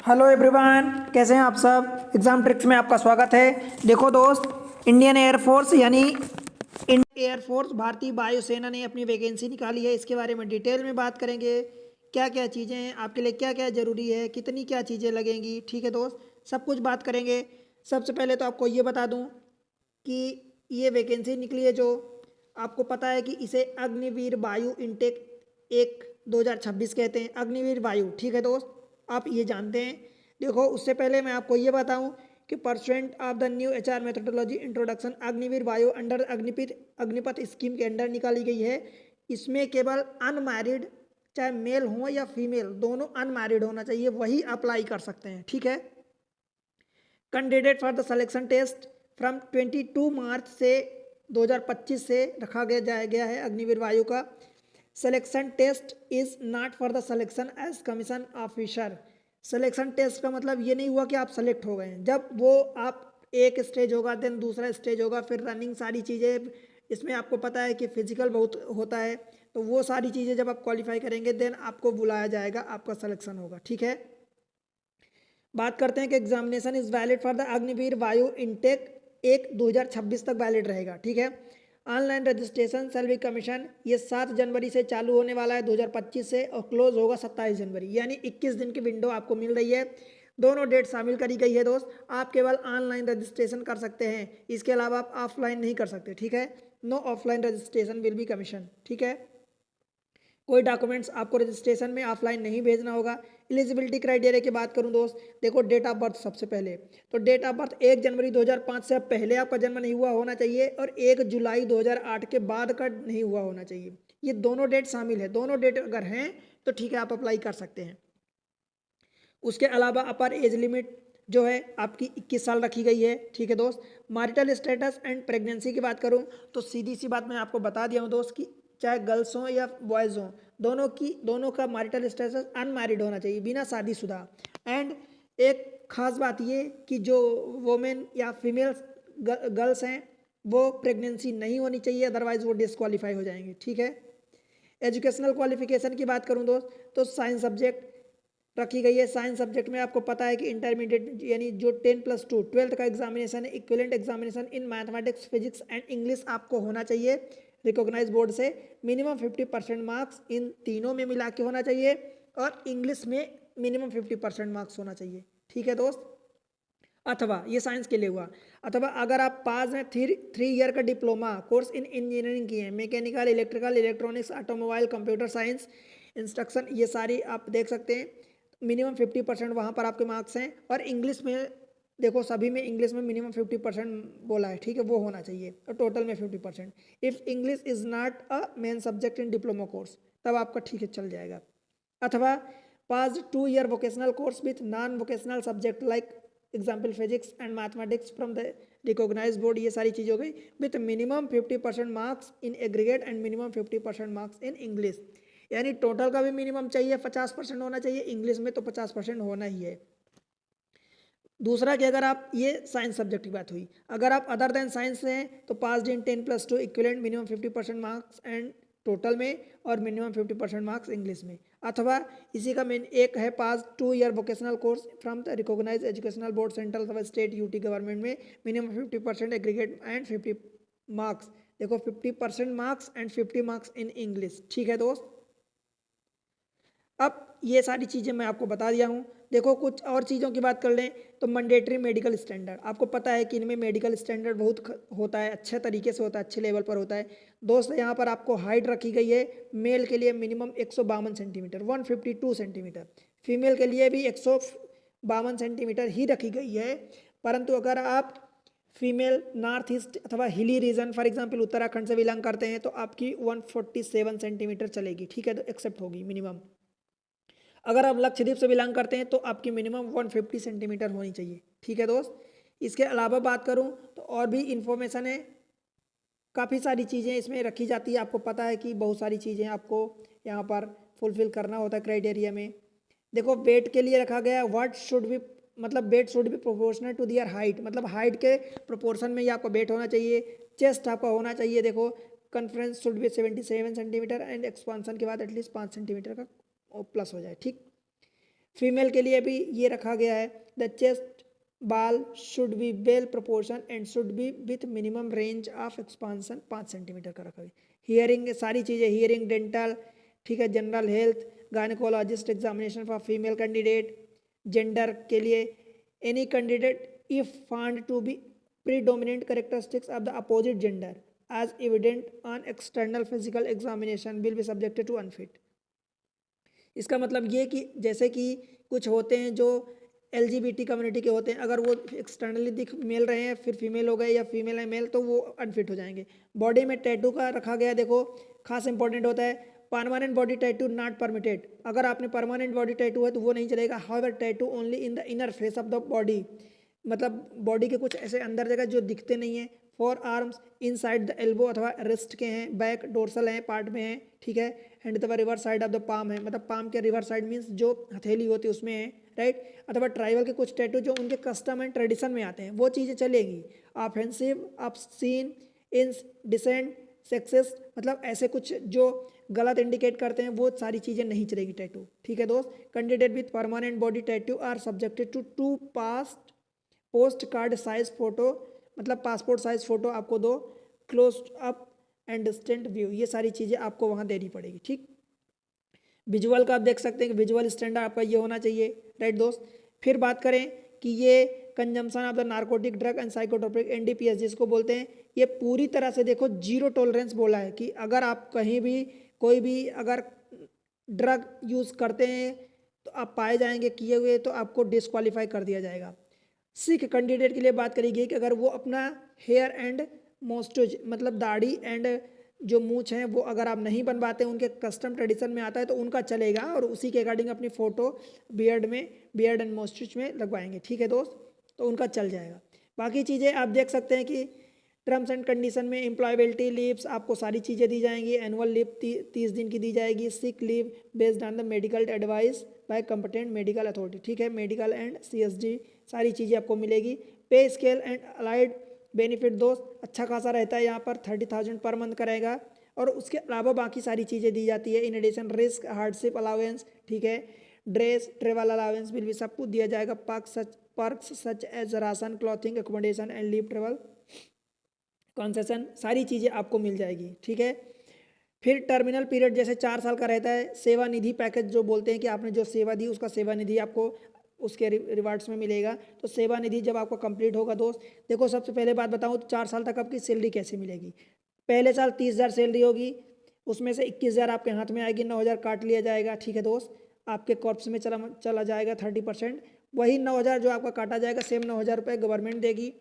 Hello everyone, कैसे हैं आप सब। एग्जाम ट्रिक्स में आपका स्वागत है। देखो दोस्त, इंडियन एयरफोर्स यानी इंडियन एयरफोर्स भारतीय वायुसेना ने अपनी वैकेंसी निकाली है। इसके बारे में डिटेल में बात करेंगे। क्या क्या चीज़ें हैं आपके लिए, क्या क्या ज़रूरी है, कितनी क्या चीज़ें लगेंगी। ठीक है दोस्त, सब कुछ बात करेंगे। सबसे पहले तो आपको ये बता दूँ कि ये वैकेंसी निकली है, जो आपको पता है कि इसे अग्निवीर वायु इनटेक 1/2026 कहते हैं। अग्निवीर वायु, ठीक है दोस्त, आप ये जानते हैं। देखो, उससे पहले मैं आपको ये बताऊं कि percent of the new HR methodology introduction Agniveer वायु अंडर अग्निपथ स्कीम के अंडर निकाली गई है। इसमें केवल अनमैरिड, चाहे मेल हो या फीमेल, दोनों अनमैरिड होना चाहिए, वही अप्लाई कर सकते हैं। ठीक है। Candidate for the selection test from 22 March से 2025 से रखा गया है अग्निवीर वायु का। Selection test is not for the selection as commission officer. Selection test का मतलब ये नहीं हुआ कि आप सेलेक्ट हो गए हैं। जब वो आप एक स्टेज होगा, देन दूसरा स्टेज होगा, फिर रनिंग, सारी चीज़ें इसमें आपको पता है कि फिजिकल बहुत होता है। तो वो सारी चीज़ें जब आप क्वालिफाई करेंगे, देन आपको बुलाया जाएगा, आपका सिलेक्शन होगा। ठीक है। बात करते हैं कि examination is valid for the Agniveer Vayu intake 1/2026 तक वैलिड रहेगा। ठीक है। Online registration shall be commission, ये 7 जनवरी से चालू होने वाला है 2025 से, और क्लोज होगा 27 जनवरी, यानी 21 दिन की विंडो आपको मिल रही है। दोनों डेट शामिल करी गई है दोस्त। आप केवल ऑनलाइन रजिस्ट्रेशन कर सकते हैं, इसके अलावा आप ऑफलाइन नहीं कर सकते। ठीक है। No offline registration will be commission. ठीक है। कोई डॉक्यूमेंट्स आपको रजिस्ट्रेशन में ऑफलाइन नहीं भेजना होगा। एलिजिबिलिटी क्राइटेरिया की बात करूं दोस्त, देखो डेट ऑफ बर्थ सबसे पहले। तो डेट ऑफ बर्थ 1 जनवरी 2005 से पहले आपका जन्म नहीं हुआ होना चाहिए, और 1 जुलाई 2008 के बाद का नहीं हुआ होना चाहिए। ये दोनों डेट शामिल है। दोनों डेट अगर हैं तो ठीक है, आप अप्लाई कर सकते हैं। उसके अलावा अपर एज लिमिट जो है आपकी 21 साल रखी गई है। ठीक है दोस्त। मैरिटल स्टेटस एंड प्रेगनेंसी की बात करूं तो सीधी सी बात मैं आपको बता दिया हूं दोस्त कि चाहे गर्ल्स हों या बॉयज़ हों, दोनों का मैरिटल स्टेटस अनमैरिड होना चाहिए, बिना शादीशुदा। एंड एक खास बात ये कि जो वोमेन या फीमेल्स गर्ल्स हैं, वो प्रेगनेंसी नहीं होनी चाहिए, अदरवाइज वो डिस्क्वालीफाई हो जाएंगे। ठीक है। एजुकेशनल क्वालिफिकेशन की बात करूं दोस्त, तो साइंस सब्जेक्ट रखी गई है। साइंस सब्जेक्ट में आपको पता है कि इंटरमीडिएट यानी जो 10+2 ट्वेल्थ का एग्जामिनेशन है, equivalent examination in mathematics, physics and English आपको होना चाहिए रिकॉग्नाइज बोर्ड से। मिनिमम 50% मार्क्स इन तीनों में मिला के होना चाहिए, और इंग्लिश में मिनिमम 50% मार्क्स होना चाहिए। ठीक है दोस्त। अथवा ये साइंस के लिए हुआ, अथवा अगर आप पास हैं 3 ईयर का डिप्लोमा कोर्स इन इंजीनियरिंग किए हैं, mechanical, electrical, electronics, automobile, computer science, instruction, ये सारी आप देख सकते हैं। मिनिमम 50% वहाँ पर आपके मार्क्स हैं। और इंग्लिश में देखो, सभी में इंग्लिश में मिनिमम 50% बोला है। ठीक है, वो होना चाहिए, और टोटल में 50%। If English is not a main subject in diploma course, तब आपका ठीक है, चल जाएगा। अथवा pass 2 year vocational course with non vocational subject like example physics and mathematics from the recognise board, ये सारी चीज़ हो गई, with minimum 50% marks in aggregate and minimum 50% marks in English. यानी टोटल का भी मिनिमम चाहिए, 50% होना चाहिए, इंग्लिश में तो 50% होना ही है। दूसरा कि अगर आप, ये साइंस सब्जेक्ट की बात हुई, अगर आप अदर देन साइंस हैं तो पास इन 10+2 equivalent, minimum 50% marks and total में, और मिनिमम 50% मार्क्स इंग्लिश में। अथवा इसी का मेन एक है pass 2 year vocational course from the recognise educational board, central अथवा स्टेट, यूटी गवर्नमेंट में, मिनिमम 50% एग्रीगेट एंड 50 मार्क्स। देखो, 50% marks and 50 marks in English. ठीक है दोस्त। अब ये सारी चीज़ें मैं आपको बता दिया हूँ। देखो, कुछ और चीज़ों की बात कर लें तो मैंडेटरी मेडिकल स्टैंडर्ड, आपको पता है कि इनमें मेडिकल स्टैंडर्ड बहुत होता है, अच्छे तरीके से होता है, अच्छे लेवल पर होता है दोस्त। यहाँ पर आपको हाइट रखी गई है, मेल के लिए मिनिमम 152 सेंटीमीटर, 152 सेंटीमीटर, फीमेल के लिए भी 152 सेंटीमीटर ही रखी गई है। परंतु अगर आप फीमेल नॉर्थ ईस्ट अथवा hilly region, for example Uttarakhand से बिलोंग करते हैं, तो आपकी 147 सेंटीमीटर चलेगी। ठीक है, तो एक्सेप्ट होगी मिनिमम। अगर आप लक्षद्वीप से बिलोंग करते हैं तो आपकी मिनिमम 150 सेंटीमीटर होनी चाहिए। ठीक है दोस्त। इसके अलावा बात करूं तो और भी इंफॉर्मेशन है, काफ़ी सारी चीज़ें इसमें रखी जाती है। आपको पता है कि बहुत सारी चीज़ें आपको यहाँ पर फुलफिल करना होता है क्राइटेरिया में। देखो, वेट के लिए रखा गया है, व्हाट शुड बी, मतलब weight should be proportional to their height, मतलब हाइट के प्रोपोर्शन में ही आपका वेट होना चाहिए। चेस्ट आपका होना चाहिए, देखो, conference should be 77 centimetre and expansion के बाद एटलीस्ट 5 सेंटीमीटर का प्लस हो जाए। ठीक। फीमेल के लिए भी ये रखा गया है, द चेस्ट बाल should be well proportion and should be with minimum range of expansion 5 centimetre का रखा गया। हियरिंग सारी चीज़ें, हियरिंग, डेंटल, ठीक है, general health, gynaecologist examination for female candidate, gender के लिए any candidate if found to be predominant characteristics of the opposite gender as evident on external physical examination will be subjected to unfit। इसका मतलब ये कि जैसे कि कुछ होते हैं जो LGBT कम्युनिटी के होते हैं, अगर वो एक्सटर्नली दिख मेल रहे हैं फिर फीमेल हो गए या फीमेल है मेल, तो वो अनफिट हो जाएंगे। बॉडी में टैटू का रखा गया, देखो खास इंपॉर्टेंट होता है, permanent body tattoo not permitted. अगर आपने परमानेंट बॉडी टैटू है तो वो नहीं चलेगा। However tattoo only in the inner face of the body, मतलब बॉडी के कुछ ऐसे अंदर जगह जो दिखते नहीं है। For arms in side the elbow अथवा रिस्ट के हैं, बैक डोर्सल हैं पार्ट में है, ठीक है, एंड अथवा river side of the palm है, मतलब पाम के रिवर साइड मीन्स जो हथेली होती है उसमें है, राइट। अथवा ट्राइबल के कुछ टैटू जो उनके कस्टम एंड ट्रेडिशन में आते हैं वो चीज़ें चलेंगी। ऑफेंसिव, ऑब्सीन, इनडिसेंट, सेक्सिस्ट, मतलब ऐसे कुछ जो गलत इंडिकेट करते हैं वो सारी चीज़ें नहीं चलेगी टैटू, ठीक है दोस्त। Candidate with permanent body tattoo are subjected to 2 post card size photo, मतलब पासपोर्ट साइज फोटो आपको दो, close up and distant view, ये सारी चीज़ें आपको वहाँ देनी पड़ेगी, ठीक। विजुअल का आप देख सकते हैं कि विजुअल स्टैंडर्ड आपका ये होना चाहिए, राइट दोस्त। फिर बात करें कि ये consumption of the narcotic drug and psychotropic NDPS जिसको बोलते हैं, ये पूरी तरह से देखो जीरो टॉलरेंस बोला है कि अगर आप कहीं भी कोई भी अगर ड्रग यूज़ करते हैं तो आप पाए जाएंगे किए हुए तो आपको डिस्क्वालीफाई कर दिया जाएगा। सिख कैंडिडेट के लिए बात करी गई कि अगर वो अपना हेयर एंड मोस्टोज, मतलब दाढ़ी एंड जो मूछ हैं वो अगर आप नहीं बनवाते, उनके कस्टम ट्रेडिशन में आता है तो उनका चलेगा, और उसी के अकॉर्डिंग अपनी फ़ोटो बियर्ड एंड मोस्टोज में लगवाएंगे, ठीक है दोस्त, तो उनका चल जाएगा। बाकी चीज़ें आप देख सकते हैं कि टर्म्स एंड कंडीशन में एम्प्लॉयबिलिटी लीव्स आपको सारी चीज़ें दी जाएंगी। एनुअल लीव 30 दिन की दी जाएगी। Sick leave based on the medical advice by competent medical authority, ठीक है, मेडिकल एंड CSD सारी चीज़ें आपको मिलेगी। पे स्केल एंड अलाइड बेनिफिट दोस्त अच्छा खासा रहता है, यहाँ पर 30,000 पर मंथ करेगा, और उसके अलावा बाकी सारी चीज़ें दी जाती है। In addition risk hardship allowance, ठीक है, ड्रेस ट्रेवल अलाउंस बिल भी सब कुछ दिया जाएगा। Perks such as ration, clothing, accommodation and leave travel concession सारी चीज़ें आपको मिल जाएगी, ठीक है। फिर टर्मिनल पीरियड जैसे 4 साल का रहता है। सेवा निधि पैकेज जो बोलते हैं कि आपने जो सेवा दी उसका सेवा निधि आपको उसके रिवार्ड्स में मिलेगा। तो सेवा निधि जब आपका कंप्लीट होगा दोस्त, देखो सबसे पहले बात बताऊँ तो 4 साल तक आपकी सैलरी कैसे मिलेगी। पहले साल 30,000 सैलरी होगी, उसमें से 21,000 आपके हाथ में आएगी, 9,000 काट लिया जाएगा, ठीक है दोस्त, आपके कॉर्प्स में चला जाएगा 30%। वही 9,000 जो आपका काटा जाएगा सेम 9,000 रुपये गवर्नमेंट देगी।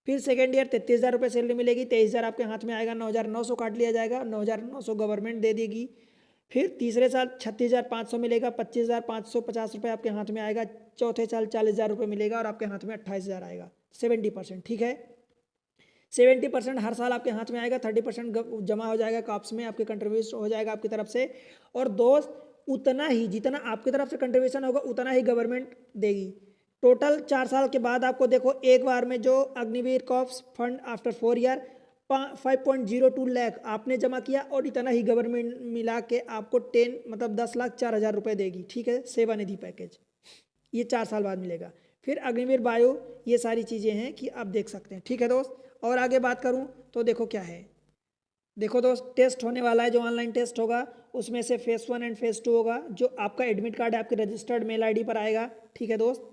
फिर सेकेंड ईयर 33,000 रुपये सैलरी मिलेगी, 23,000 आपके हाथ में आएगा, 9,900 काट लिया जाएगा, 9,900 गवर्नमेंट दे देगी। फिर तीसरे साल 36,500 मिलेगा, 25,550 रुपये आपके हाथ में आएगा। चौथे साल 40,000 रुपये मिलेगा और आपके हाथ में 28,000 आएगा, 70%, ठीक है। 70% हर साल आपके हाथ में आएगा, 30% जमा हो जाएगा कॉप्स में, आपके कंट्रीब्यूशन हो जाएगा आपकी तरफ से। और दोस्त उतना ही जितना आपकी तरफ से कंट्रीब्यूशन होगा उतना ही गवर्नमेंट देगी। टोटल 4 साल के बाद आपको देखो एक बार में जो Agniveer corps fund after 4 year 5.02 lakh आपने जमा किया, और इतना ही गवर्नमेंट मिला के आपको 10,04,000 रुपये देगी, ठीक है, सेवा निधि पैकेज ये 4 साल बाद मिलेगा। फिर अग्निवीर बायो, ये सारी चीज़ें हैं कि आप देख सकते हैं, ठीक है दोस्त। और आगे बात करूं तो देखो क्या है, देखो दोस्त टेस्ट होने वाला है, जो ऑनलाइन टेस्ट होगा उसमें से फेज़ 1 एंड फेज़ 2 होगा, जो आपका एडमिट कार्ड है आपके रजिस्टर्ड मेल ID पर आएगा, ठीक है दोस्त।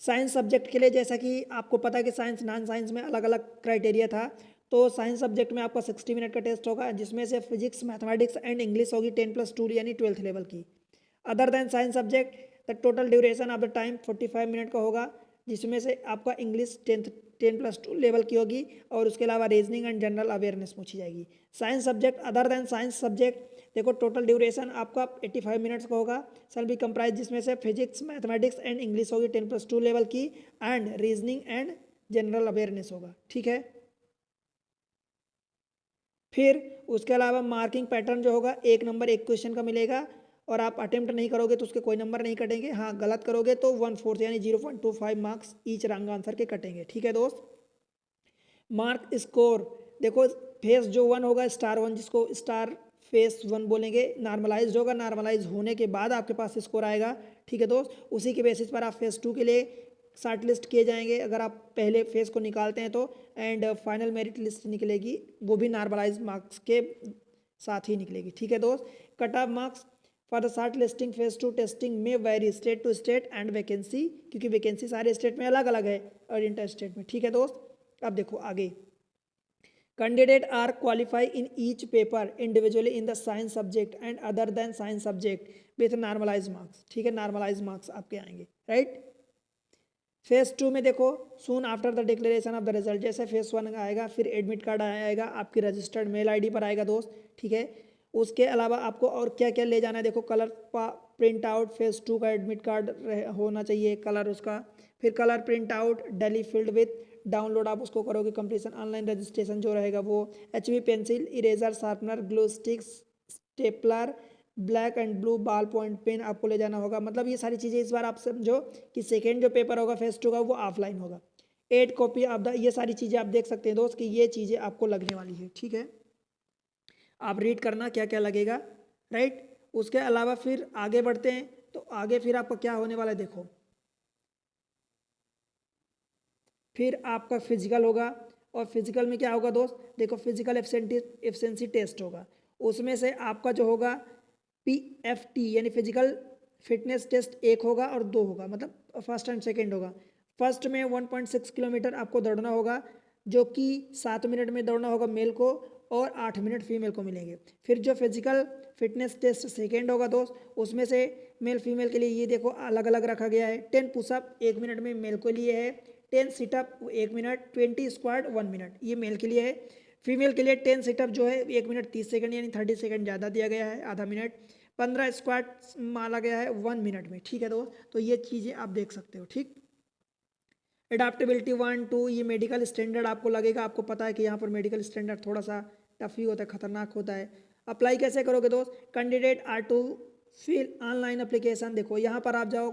साइंस सब्जेक्ट के लिए जैसा कि आपको पता है कि साइंस नॉन साइंस में अलग अलग क्राइटेरिया था, तो साइंस सब्जेक्ट में आपका 60 मिनट का टेस्ट होगा, जिसमें से फिजिक्स, मैथमेटिक्स एंड इंग्लिश होगी 10+2 यानी 12th लेवल की। Other than science subject the total duration of the time 45 minute का होगा, जिसमें से आपका इंग्लिश 10+2 लेवल की होगी, और उसके अलावा रीजनिंग एंड जनरल अवेयरनेस पूछी जाएगी। Science subject other than science subject देखो टोटल ड्यूरेशन आपका 85 मिनट्स का होगा, शैल बी कंप्राइज, जिसमें से फिजिक्स, मैथमेटिक्स एंड इंग्लिश होगी 10+2 लेवल की, and reasoning and general awareness होगा, ठीक है। फिर उसके अलावा मार्किंग पैटर्न जो होगा 1 नंबर 1 क्वेश्चन का मिलेगा, और आप अटेम्प्ट नहीं करोगे तो उसके कोई नंबर नहीं कटेंगे। हाँ, गलत करोगे तो 1/4 यानी 0.25 मार्क्स ईच रॉन्ग आंसर के कटेंगे, ठीक है दोस्त। मार्क स्कोर देखो फेस जो 1 होगा स्टार 1, जिसको स्टार फेस 1 बोलेंगे, नॉर्मलाइज होगा, नॉर्मलाइज होने के बाद आपके पास स्कोर आएगा ठीक है दोस्त। उसी के बेसिस पर आप फेज़ 2 के लिए शॉर्ट लिस्ट किए जाएंगे अगर आप पहले फेज़ को निकालते हैं तो, एंड फाइनल मेरिट लिस्ट निकलेगी वो भी नॉर्मलाइज मार्क्स के साथ ही निकलेगी, ठीक है दोस्त। Cut off marks for the shortlisting phase 2 testing में vary state to state and vacancy, क्योंकि वैकेंसी सारे स्टेट में अलग अलग है और इंटर स्टेट में, ठीक है दोस्त। अब देखो आगे, candidate are qualify in each paper individually in the science subject and other than science subject with normalise marks, ठीक है, नॉर्मलाइज मार्क्स आपके आएंगे, राइट। फेज़ 2 में देखो soon after the declaration of the result, जैसे फेज़ 1 आएगा फिर admit card आएगा आपकी रजिस्टर्ड मेल आईडी पर आएगा दोस्त, ठीक है। उसके अलावा आपको और क्या क्या ले जाना है, देखो कलर प्रिंट आउट फेज़ 2 का एडमिट कार्ड होना चाहिए, कलर उसका, फिर colour print out daily field with download आप उसको करोगे, कंप्लीशन ऑनलाइन रजिस्ट्रेशन जो रहेगा वो, HB pencil, eraser, sharpener, glue sticks, stapler, black and blue ball point pen आपको ले जाना होगा। मतलब ये सारी चीज़ें इस बार आप समझो कि सेकेंड जो पेपर होगा फेज़ 2 का वो ऑफलाइन होगा। 8 कॉपी ऑफ द, ये सारी चीज़ें आप देख सकते हैं दोस्त कि ये चीज़ें आपको लगने वाली है, ठीक है। आप रीड करना क्या क्या लगेगा, राइट। उसके अलावा फिर आगे बढ़ते हैं तो आगे फिर आपका क्या होने वाला है, देखो फिर आपका फिजिकल होगा, और फिजिकल में क्या होगा दोस्त, देखो फिजिकल एफिशिएंसी टेस्ट होगा, उसमें से आपका जो होगा PFT यानी फिजिकल फिटनेस टेस्ट 1 होगा और 2 होगा, मतलब फर्स्ट एंड सेकेंड होगा। फर्स्ट में 1.6 किलोमीटर आपको दौड़ना होगा, जो कि 7 मिनट में दौड़ना होगा मेल को और 8 मिनट फीमेल को मिलेंगे। फिर जो फिजिकल फिटनेस टेस्ट सेकेंड होगा दोस्त, उसमें से मेल फीमेल के लिए ये देखो अलग अलग रखा गया है। 10 पुशअप 1 मिनट में मेल के लिए है, 10 सिटअप 1 मिनट, 20 स्क्वाट 1 मिनट, ये मेल के लिए है। फीमेल के लिए 10 सिटअप जो है 1 मिनट 30 सेकंड यानी 30 सेकंड ज़्यादा दिया गया है, आधा मिनट। 15 स्क्वाट माना गया है 1 मिनट में, ठीक है दोस्त। तो ये चीज़ें आप देख सकते हो, ठीक। एडाप्टेबिलिटी 1 2, ये मेडिकल स्टैंडर्ड आपको लगेगा, आपको पता है कि यहाँ पर मेडिकल स्टैंडर्ड थोड़ा सा टफ ही होता है, खतरनाक होता है। अप्लाई कैसे करोगे दोस्त, candidate are to fill online application, देखो यहाँ पर आप जाओ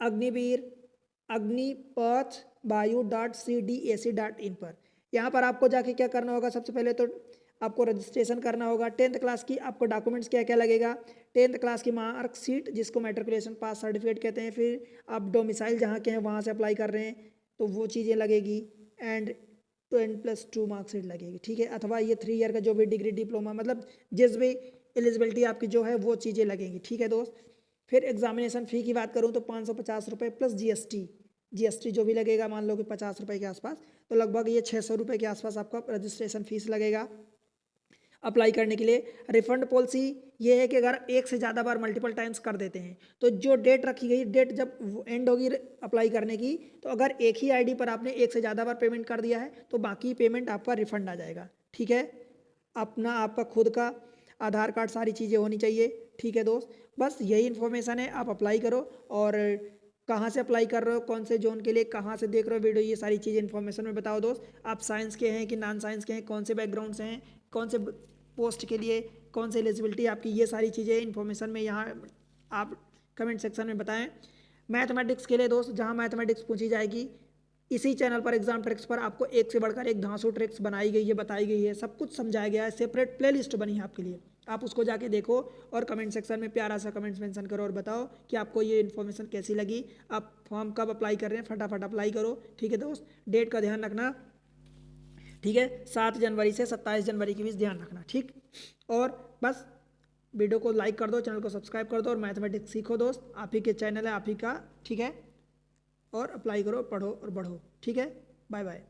अग्निपथ.वायु.cdac.in पर, यहाँ पर आपको जाके क्या करना होगा, सबसे पहले तो आपको रजिस्ट्रेशन करना होगा। 10th क्लास की आपको डॉक्यूमेंट्स क्या क्या लगेगा, 10th क्लास की मार्कशीट जिसको मैट्रिकुलेशन पास सर्टिफिकेट कहते हैं, फिर आप डोमिसाइल जहाँ के हैं वहाँ से अप्लाई कर रहे हैं तो वो चीज़ें लगेगी, एंड 10+2 मार्कशीट लगेगी, ठीक है। अथवा ये 3 ईयर का जो भी डिग्री डिप्लोमा, मतलब जिस भी एलिजिबिलिटी आपकी जो है वो चीज़ें लगेंगी, ठीक है दोस्त। फिर एग्जामिनेशन फ़ी की बात करूँ तो 550 रुपये प्लस GST जो भी लगेगा, मान लो कि 50 रुपये के आसपास, तो लगभग ये 600 रुपये के आसपास आपका रजिस्ट्रेशन फीस लगेगा अप्लाई करने के लिए। रिफंड पॉलिसी ये है कि अगर एक से ज़्यादा बार मल्टीपल टाइम्स कर देते हैं तो जो डेट रखी गई, डेट जब एंड होगी अप्लाई करने की, तो अगर एक ही आईडी पर आपने एक से ज़्यादा बार पेमेंट कर दिया है तो बाकी पेमेंट आपका रिफंड आ जाएगा, ठीक है। अपना आपका खुद का आधार कार्ड सारी चीज़ें होनी चाहिए, ठीक है दोस्त। बस यही इन्फॉर्मेशन है, आप अप्लाई करो। और कहाँ से अप्लाई कर रहे हो, कौन से जोन के लिए, कहाँ से देख रहे हो वीडियो, ये सारी चीज़ें इन्फॉर्मेशन में बताओ दोस्त। आप साइंस के हैं कि नॉन साइंस के हैं, कौन से बैकग्राउंड से हैं, कौन से पोस्ट के लिए, कौन सी एलिजिबिलिटी आपकी, ये सारी चीज़ें इन्फॉर्मेशन में यहाँ आप कमेंट सेक्शन में बताएं। मैथमेटिक्स के लिए दोस्त जहाँ मैथमेटिक्स पूछी जाएगी, इसी चैनल पर एग्जाम ट्रिक्स पर आपको एक से बढ़कर एक धांसू ट्रिक्स बनाई गई है, बताई गई है, सब कुछ समझाया गया है, सेपरेट प्लेलिस्ट बनी है आपके लिए, आप उसको जाके देखो और कमेंट सेक्शन में प्यारा सा कमेंट्स मेंशन करो और बताओ कि आपको ये इन्फॉर्मेशन कैसी लगी। आप फॉर्म कब अप्लाई कर रहे हैं, फटाफट अप्लाई करो, ठीक है दोस्त। डेट का ध्यान रखना, ठीक है, 7 जनवरी से 27 जनवरी के बीच ध्यान रखना, ठीक। और बस वीडियो को लाइक कर दो, चैनल को सब्सक्राइब कर दो और मैथमेटिक्स सीखो दोस्त, आप ही के चैनल है, आप ही का, ठीक है। और अप्लाई करो, पढ़ो और बढ़ो, ठीक है। Bye bye.